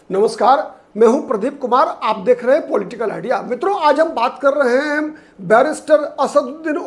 नमस्कार, मैं हूं प्रदीप कुमार। आप देख रहे हैं पॉलिटिकल आइडिया। मित्रों, आज हम बात कर रहे हैं बैरिस्टर असदुद्दीन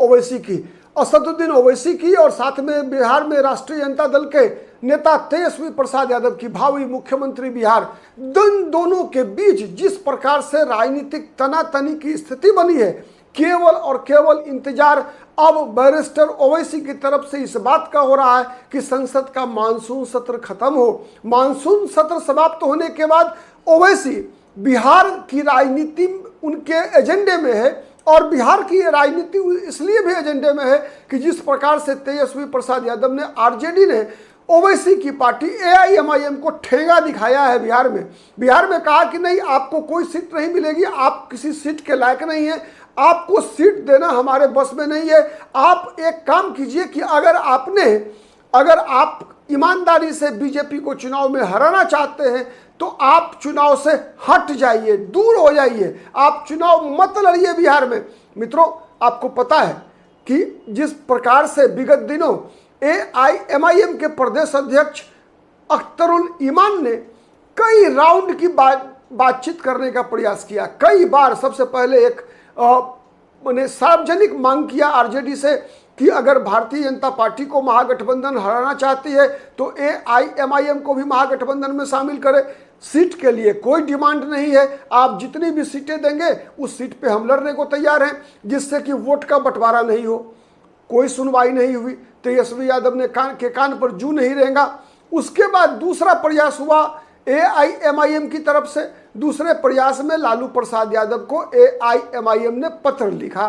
ओवैसी की और साथ में बिहार में राष्ट्रीय जनता दल के नेता तेजस्वी प्रसाद यादव की, भावी मुख्यमंत्री बिहार। दोनों के बीच जिस प्रकार से राजनीतिक तनातनी की स्थिति बनी है, केवल और केवल इंतजार अब बैरिस्टर ओवैसी की तरफ से इस बात का हो रहा है कि संसद का मानसून सत्र खत्म हो। मानसून सत्र समाप्त होने के बाद ओवैसी बिहार की राजनीति उनके एजेंडे में है, और बिहार की राजनीति इसलिए भी एजेंडे में है कि जिस प्रकार से तेजस्वी प्रसाद यादव ने, आरजेडी ने ओवैसी की पार्टी एआईएमआईएम को ठेंगा दिखाया है बिहार में कहा कि नहीं, आपको कोई सीट नहीं मिलेगी, आप किसी सीट के लायक नहीं है, आपको सीट देना हमारे बस में नहीं है। आप एक काम कीजिए कि अगर आप ईमानदारी से बीजेपी को चुनाव में हराना चाहते हैं तो आप चुनाव से हट जाइए, दूर हो जाइए, आप चुनाव मत लड़िए बिहार में। मित्रों, आपको पता है कि जिस प्रकार से विगत दिनों एआईएमआईएम के प्रदेश अध्यक्ष अख्तरुल ईमान ने कई राउंड की बातचीत करने का प्रयास किया, कई बार। सबसे पहले एक मैंने सार्वजनिक मांग किया आरजेडी से कि अगर भारतीय जनता पार्टी को महागठबंधन हराना चाहती है तो एआईएमआईएम को भी महागठबंधन में शामिल करे। सीट के लिए कोई डिमांड नहीं है, आप जितनी भी सीटें देंगे उस सीट पे हम लड़ने को तैयार हैं, जिससे कि वोट का बंटवारा नहीं हो। कोई सुनवाई नहीं हुई, तेजस्वी यादव ने कान पर जू नहीं रहेगा। उसके बाद दूसरा प्रयास हुआ एआईएमआईएम की तरफ से। दूसरे प्रयास में लालू प्रसाद यादव को एआईएमआईएम ने पत्र लिखा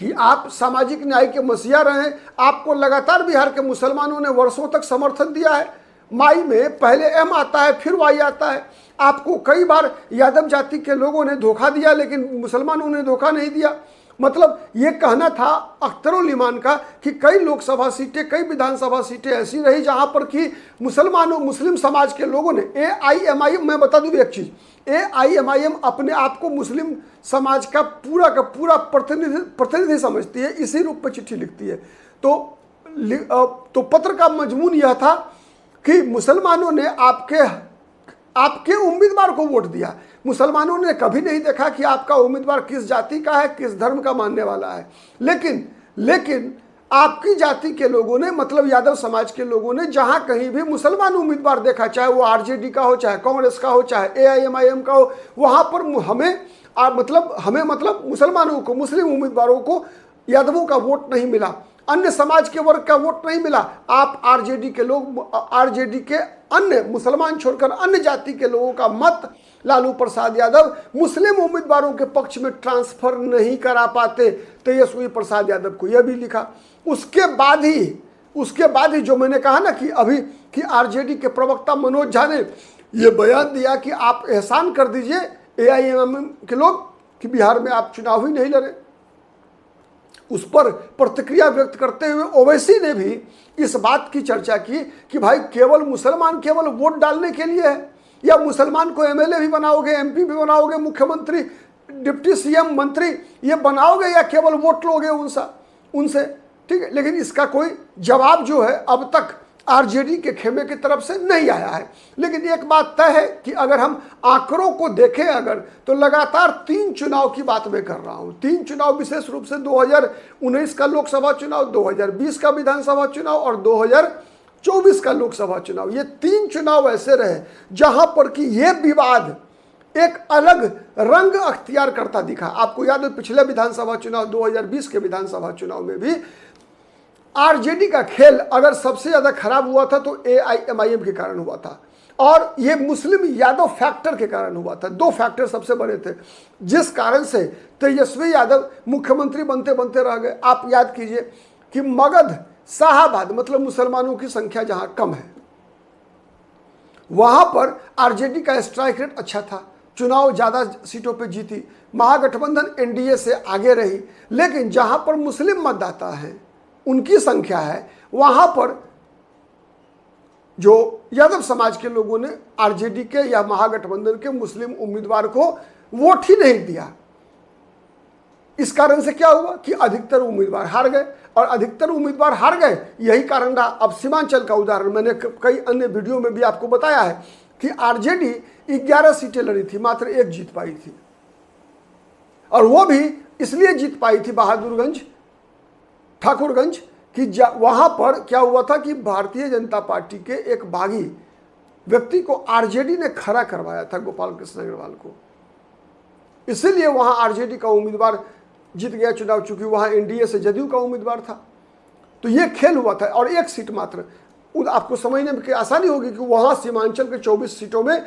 कि आप सामाजिक न्याय के मसीहा रहे, आपको लगातार बिहार के मुसलमानों ने वर्षों तक समर्थन दिया है। माई में पहले एम आता है फिर वाई आता है। आपको कई बार यादव जाति के लोगों ने धोखा दिया, लेकिन मुसलमानों ने धोखा नहीं दिया। मतलब ये कहना था अख्तरुल ईमान का कि कई लोकसभा सीटें, कई विधानसभा सीटें ऐसी रही जहां पर कि मुस्लिम समाज के लोगों ने एआईएमआईएम, मैं बता दूं एक चीज, एआईएमआईएम अपने आप को मुस्लिम समाज का पूरा प्रतिनिधि समझती है, इसी रूप में चिट्ठी लिखती है। तो पत्र का मजमून यह था कि मुसलमानों ने आपके उम्मीदवार को वोट दिया। मुसलमानों ने कभी नहीं देखा कि आपका उम्मीदवार किस जाति का है, किस धर्म का मानने वाला है, लेकिन आपकी जाति के लोगों ने, मतलब यादव समाज के लोगों ने, जहां कहीं भी मुसलमान उम्मीदवार देखा, चाहे वो आरजेडी का हो, चाहे कांग्रेस का हो, चाहे एआईएमआईएम का हो, वहां पर हमें मुसलमानों को, मुस्लिम उम्मीदवारों को यादवों का वोट नहीं मिला, अन्य समाज के वर्ग का वोट नहीं मिला। आप आरजेडी के अन्य मुसलमान छोड़कर अन्य जाति के लोगों का मत लालू प्रसाद यादव मुस्लिम उम्मीदवारों के पक्ष में ट्रांसफर नहीं करा पाते। तेजस्वी प्रसाद यादव को यह भी लिखा। उसके बाद ही जो मैंने कहा ना कि अभी कि आरजेडी के प्रवक्ता मनोज झा ने यह बयान दिया कि आप एहसान कर दीजिए एआईएमआईएम के लोग कि बिहार में आप चुनाव ही नहीं लड़े। उस पर प्रतिक्रिया व्यक्त करते हुए ओवैसी ने भी इस बात की चर्चा की कि भाई मुसलमान केवल वोट डालने के लिए है, या मुसलमान को एमएलए भी बनाओगे, एमपी भी बनाओगे, मुख्यमंत्री, डिप्टी सीएम, मंत्री ये बनाओगे, या केवल वोट लोगे उनसे? ठीक है, लेकिन इसका कोई जवाब जो है अब तक आरजेडी के खेमे की तरफ से नहीं आया है। लेकिन एक बात तय है कि अगर हम आंकड़ों को देखें तो लगातार 3 चुनाव की बात मैं कर रहा हूं। 3 चुनाव, विशेष रूप से 2019 का लोकसभा चुनाव, 2020 का विधानसभा चुनाव और 2024 का लोकसभा चुनाव। ये 3 चुनाव ऐसे रहे जहां पर कि ये विवाद एक अलग रंग अख्तियार करता दिखा। आपको याद है पिछले विधानसभा चुनाव 2020 के विधानसभा चुनाव में भी आरजेडी का खेल अगर सबसे ज्यादा खराब हुआ था तो एआईएमआईएम के कारण हुआ था, और ये मुस्लिम यादव फैक्टर के कारण हुआ था। 2 फैक्टर सबसे बड़े थे जिस कारण से तेजस्वी यादव मुख्यमंत्री बनते बनते रह गए। आप याद कीजिए कि मगध, शाहाबाद, मतलब मुसलमानों की संख्या जहां कम है, वहां पर आरजेडी का स्ट्राइक रेट अच्छा था, चुनाव ज्यादा सीटों पे जीती, महागठबंधन एनडीए से आगे रही। लेकिन जहां पर मुस्लिम मतदाता हैं, उनकी संख्या है, वहां पर जो यादव समाज के लोगों ने आरजेडी के या महागठबंधन के मुस्लिम उम्मीदवार को वोट ही नहीं दिया। इस कारण से क्या हुआ कि अधिकतर उम्मीदवार हार गए, और अधिकतर उम्मीदवार हार गए, यही कारण रहा। अब सीमांचल का उदाहरण मैंने कई अन्य वीडियो में भी आपको बताया है कि आरजेडी 11 सीटें लड़ी थी, मात्र 1 जीत पाई थी, और वो भी इसलिए जीत पाई थी बहादुरगंज, ठाकुरगंज, कि वहां पर क्या हुआ था कि भारतीय जनता पार्टी के एक बागी व्यक्ति को आरजेडी ने खड़ा करवाया था, गोपाल कृष्ण अग्रवाल को। इसीलिए वहां आरजेडी का उम्मीदवार जीत गया चुनाव, चूंकि वहां एनडीए से जदयू का उम्मीदवार था। तो ये खेल हुआ था, और 1 सीट मात्र। आपको समझने में आसानी होगी कि वहां सीमांचल के 24 सीटों में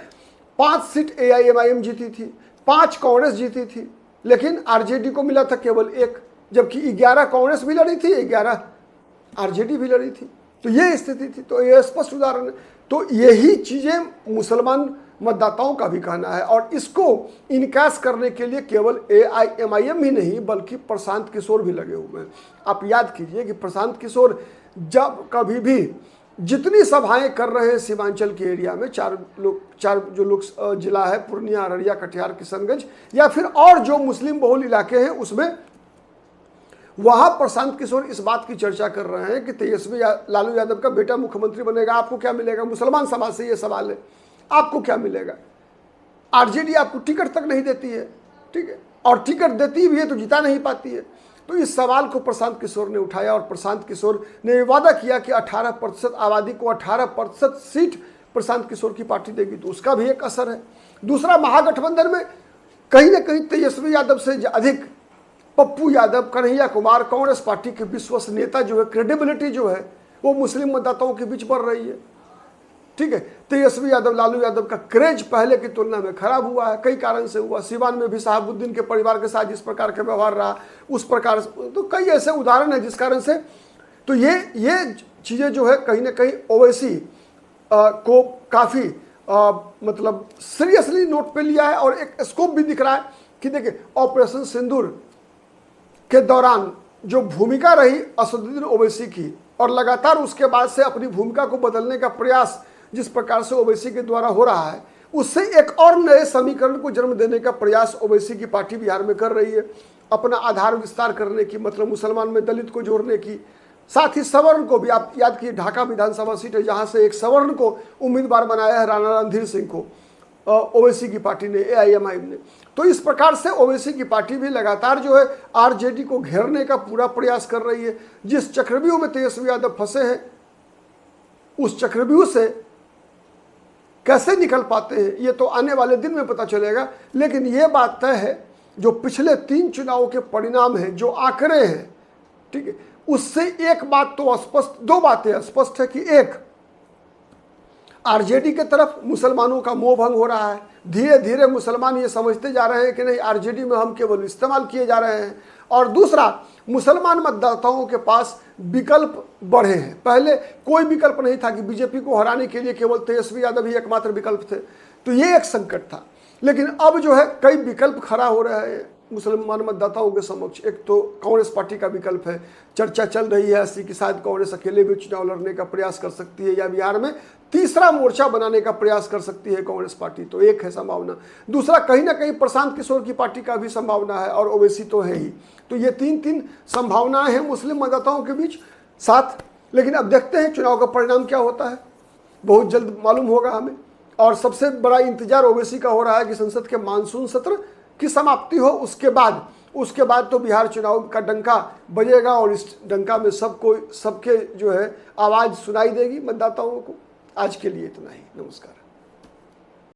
5 सीट एआईएमआईएम जीती थी, 5 कांग्रेस जीती थी, लेकिन आरजेडी को मिला था केवल 1, जबकि 11 कांग्रेस भी लड़ी थी, 11 आरजेडी भी लड़ी थी। तो ये स्थिति थी। तो ये स्पष्ट उदाहरण है। तो यही चीजें मुसलमान मतदाताओं का भी कहना है, और इसको इनकास करने के लिए केवल एआईएमआईएम ही नहीं बल्कि प्रशांत किशोर भी लगे हुए हैं। आप याद कीजिए कि प्रशांत किशोर जब कभी भी जितनी सभाएं कर रहे हैं सीमांचल के एरिया में, चार जो लोग जिला है, पूर्णिया, अररिया, कटिहार, किशनगंज, या फिर और जो मुस्लिम बहुल इलाके हैं उसमें, वहां प्रशांत किशोर इस बात की चर्चा कर रहे हैं कि तेजस्वी लालू यादव का बेटा मुख्यमंत्री बनेगा, आपको क्या मिलेगा? मुसलमान समाज से ये सवाल है, आपको क्या मिलेगा? आरजेडी आपको टिकट तक नहीं देती है, ठीक है, और टिकट देती भी है तो जिता नहीं पाती है। तो इस सवाल को प्रशांत किशोर ने उठाया, और प्रशांत किशोर ने वादा किया कि 18% आबादी को 18% सीट प्रशांत किशोर की पार्टी देगी। तो उसका भी एक असर है। दूसरा, महागठबंधन में कहीं ना कहीं तेजस्वी यादव से अधिक पप्पू यादव, कन्हैया कुमार, कांग्रेस पार्टी के विश्वसनीयता जो है, क्रेडिबिलिटी जो है, वो मुस्लिम मतदाताओं के बीच बढ़ रही है, ठीक है। तेजस्वी यादव, लालू यादव का क्रेज पहले की तुलना में खराब हुआ है, कई कारण से हुआ। सिवान में भी शहाबुद्दीन के परिवार के साथ जिस प्रकार का व्यवहार रहा, उस प्रकार से, तो कई ऐसे उदाहरण हैं जिस कारण से, तो ये चीज़ें जो है कहीं ना कहीं ओवैसी को काफ़ी मतलब सीरियसली नोट पे लिया है, और एक स्कोप भी दिख रहा है कि देखिए ऑपरेशन सिंदूर के दौरान जो भूमिका रही असदुद्दीन ओवैसी की, और लगातार उसके बाद से अपनी भूमिका को बदलने का प्रयास जिस प्रकार से ओवैसी के द्वारा हो रहा है, उससे एक और नए समीकरण को जन्म देने का प्रयास ओवैसी की पार्टी बिहार में कर रही है, अपना आधार विस्तार करने की, मतलब मुसलमान में दलित को जोड़ने की, साथ ही सवर्ण को भी। आप याद कीजिए, ढाका विधानसभा सीट है जहां से एक सवर्ण को उम्मीदवार बनाया है, राणा रणधीर सिंह को, ओवैसी की पार्टी ने, एआईएमआईएम ने। तो इस प्रकार से ओवैसी की पार्टी भी लगातार जो है आरजेडी को घेरने का पूरा प्रयास कर रही है। जिस चक्रव्यूह में तेजस्वी यादव फंसे हैं, उस चक्रव्यूह से कैसे निकल पाते हैं ये तो आने वाले दिन में पता चलेगा। लेकिन ये बात तय है, जो पिछले 3 चुनावों के परिणाम हैं, जो आंकड़े हैं, ठीक है, उससे एक बात तो स्पष्ट, 2 बातें स्पष्ट है कि एक, आरजेडी के तरफ मुसलमानों का मोह भंग हो रहा है। धीरे धीरे मुसलमान ये समझते जा रहे हैं कि नहीं, आरजेडी में हम केवल इस्तेमाल किए जा रहे हैं। और दूसरा, मुसलमान मतदाताओं के पास विकल्प बढ़े हैं। पहले कोई विकल्प नहीं था कि बीजेपी को हराने के लिए केवल तेजस्वी यादव ही एकमात्र विकल्प थे, तो ये एक संकट था। लेकिन अब जो है कई विकल्प खड़ा हो रहे हैं मुसलमान मतदाताओं के समक्ष। एक तो कांग्रेस पार्टी का विकल्प है, चर्चा चल रही है ऐसी कि शायद कांग्रेस अकेले भी चुनाव लड़ने का प्रयास कर सकती है, या बिहार में तीसरा मोर्चा बनाने का प्रयास कर सकती है कांग्रेस पार्टी, तो एक है संभावना। दूसरा, कहीं ना कहीं प्रशांत किशोर की पार्टी का भी संभावना है, और ओवैसी तो है ही। तो ये 3 संभावनाएं हैं मुस्लिम मतदाताओं के बीच साथ। लेकिन अब देखते हैं चुनाव का परिणाम क्या होता है, बहुत जल्द मालूम होगा हमें। और सबसे बड़ा इंतजार ओवैसी का हो रहा है कि संसद के मानसून सत्र की समाप्ति हो, उसके बाद तो बिहार चुनाव का डंका बजेगा, और इस डंका में सबके जो है आवाज़ सुनाई देगी मतदाताओं को। आज के लिए इतना ही, नमस्कार।